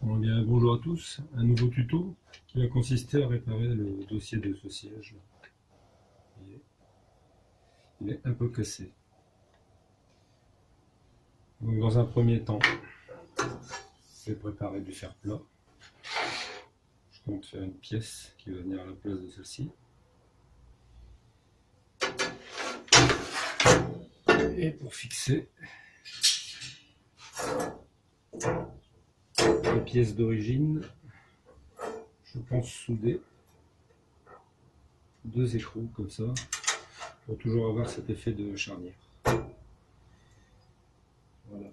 Bon, bien, bonjour à tous, un nouveau tuto qui va consister à réparer le dossier de ce siège. Il est un peu cassé. Donc, dans un premier temps, je vais préparer du fer plat. Je compte faire une pièce qui va venir à la place de celle-ci. Et pour fixer la pièce d'origine, je pense souder deux écrous comme ça pour toujours avoir cet effet de charnière. Voilà.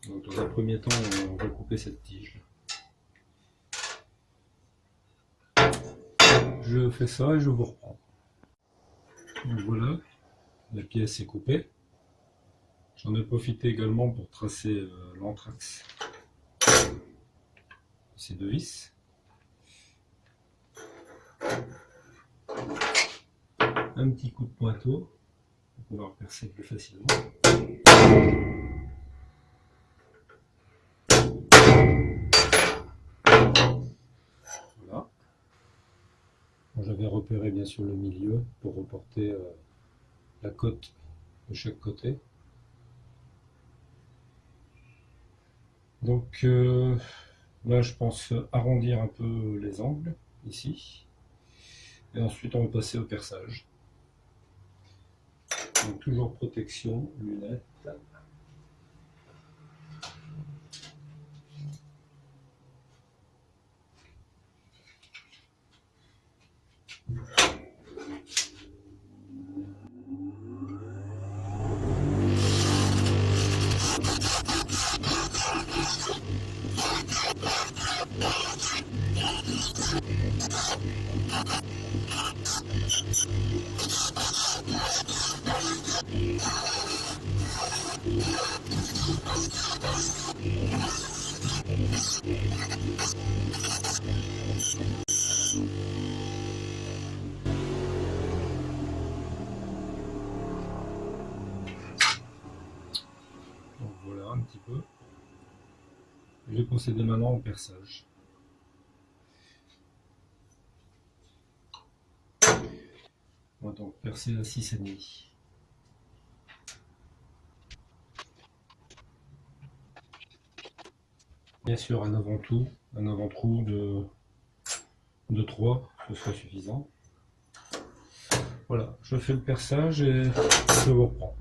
Donc dans un premier temps, on va couper cette tige. Je fais ça et je vous reprends. Donc voilà, la pièce est coupée. J'en ai profité également pour tracer l'anthrax de ces deux vis. Un petit coup de pointeau pour pouvoir percer plus facilement. Voilà. J'avais repéré bien sûr le milieu pour reporter la cote de chaque côté. Donc là je pense arrondir un peu les angles ici. Et ensuite on va passer au perçage. Donc toujours protection, lunettes. Donc voilà un petit peu. Je vais procéder maintenant au perçage. On va donc percer à 6,5. Bien sûr un avant-trou de 3, ce sera suffisant. Voilà, je fais le perçage et je vous reprends.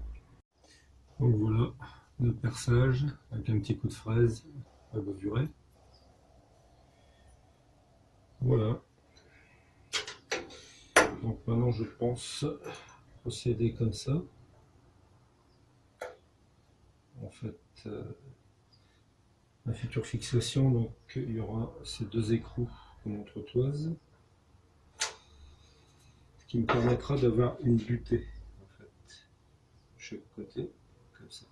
Donc voilà, le perçage avec un petit coup de fraise à bordure. Voilà. Donc maintenant je pense procéder comme ça. En fait, la future fixation, donc il y aura ces deux écrous comme entretoise, ce qui me permettra d'avoir une butée en fait, de chaque côté, comme ça.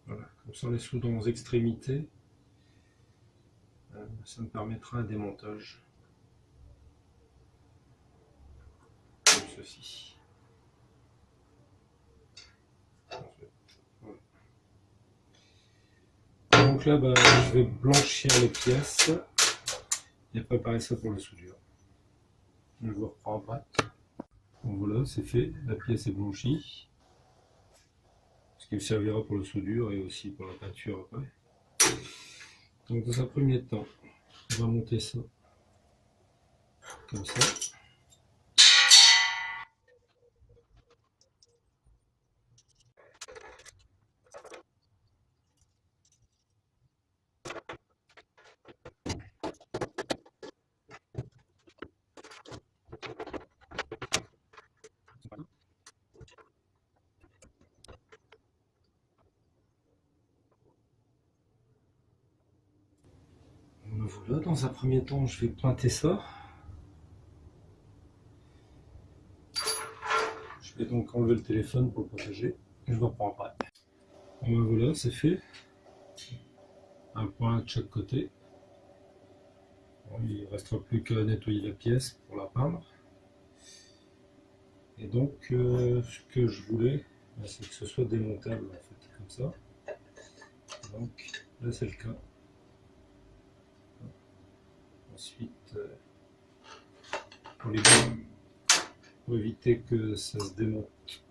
Voilà, comme ça les soudons aux extrémités, ça me permettra un démontage comme ceci. En fait, voilà. Donc là, je vais blanchir les pièces et préparer ça pour la soudure. Je vous reprends après. Donc voilà, c'est fait, la pièce est blanchie, ce qui me servira pour la soudure et aussi pour la peinture après. Donc dans un premier temps, on va monter ça comme ça. Voilà, dans un premier temps, je vais pointer ça. Et donc enlever le téléphone pour le protéger. Je le reprends après. Bon, ben voilà, c'est fait. Un point de chaque côté. Bon, il ne restera plus qu'à nettoyer la pièce pour la peindre. Et donc, ce que je voulais, c'est que ce soit démontable en fait, comme ça. Donc là, c'est le cas. Ensuite, pour éviter que ça se démonte,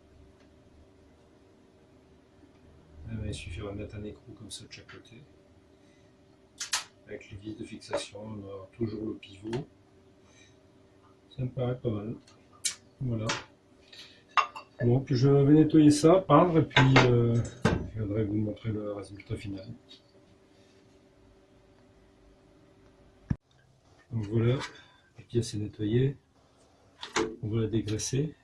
il suffira de mettre un écrou comme ça de chaque côté. Avec les vis de fixation, on aura toujours le pivot. Ça me paraît pas mal. Voilà. Donc je vais nettoyer ça, peindre, et puis je viendrai vous montrer le résultat final. Donc voilà, la pièce est nettoyée. On va la dégraisser.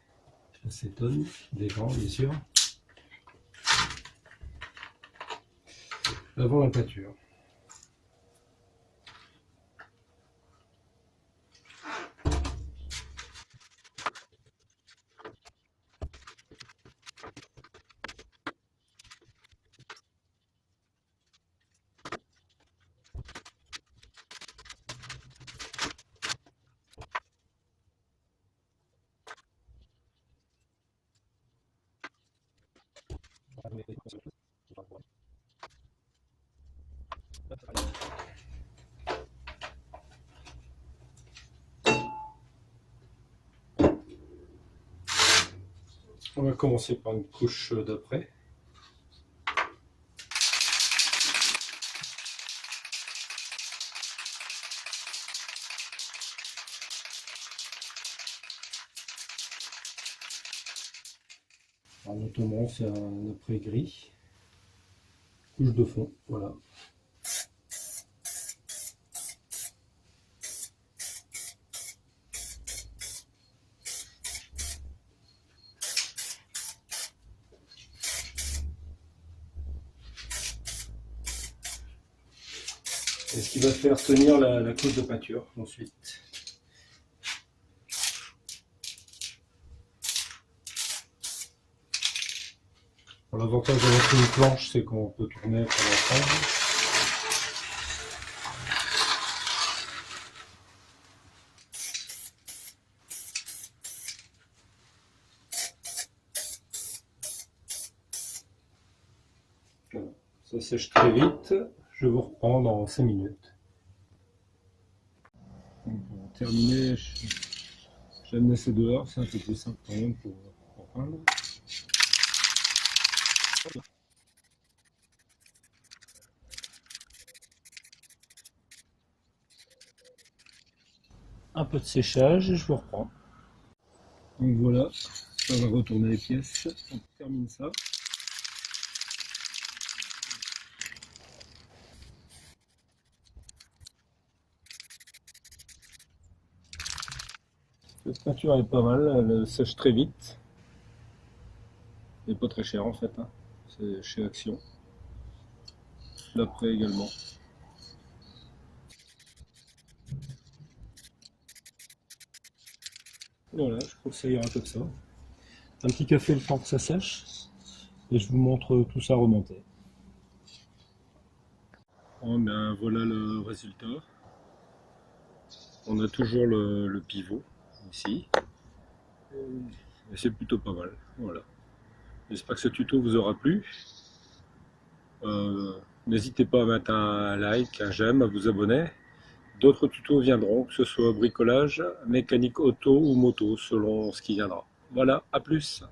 Acétone, des grands bien sûr. Avant la peinture. On va commencer par une couche d'après. Notamment, on fait un après gris. Couche de fond, voilà. Et ce qui va faire tenir la couche de peinture ensuite. L'avantage d'avoir une planche, c'est qu'on peut tourner pour l'ensemble. Voilà. Ça sèche très vite. Je vous reprends dans 5 minutes. Donc pour terminer, je vais laisser dehors, c'est un peu plus simple quand même pour peindre. Un peu de séchage et je vous reprends. Donc voilà, ça va retourner les pièces. On termine ça. Cette peinture est pas mal, elle sèche très vite. Et pas très cher en fait, hein. C'est chez Action. L'après également. Voilà, je crois que ça ira comme ça. Un petit café le temps que ça sèche. Et je vous montre tout ça remonter. Bon, ben, voilà le résultat. On a toujours le pivot ici. Et c'est plutôt pas mal. Voilà. J'espère que ce tuto vous aura plu. N'hésitez pas à mettre un like, un j'aime, à vous abonner. D'autres tutos viendront, que ce soit bricolage, mécanique auto ou moto, selon ce qui viendra. Voilà, à plus!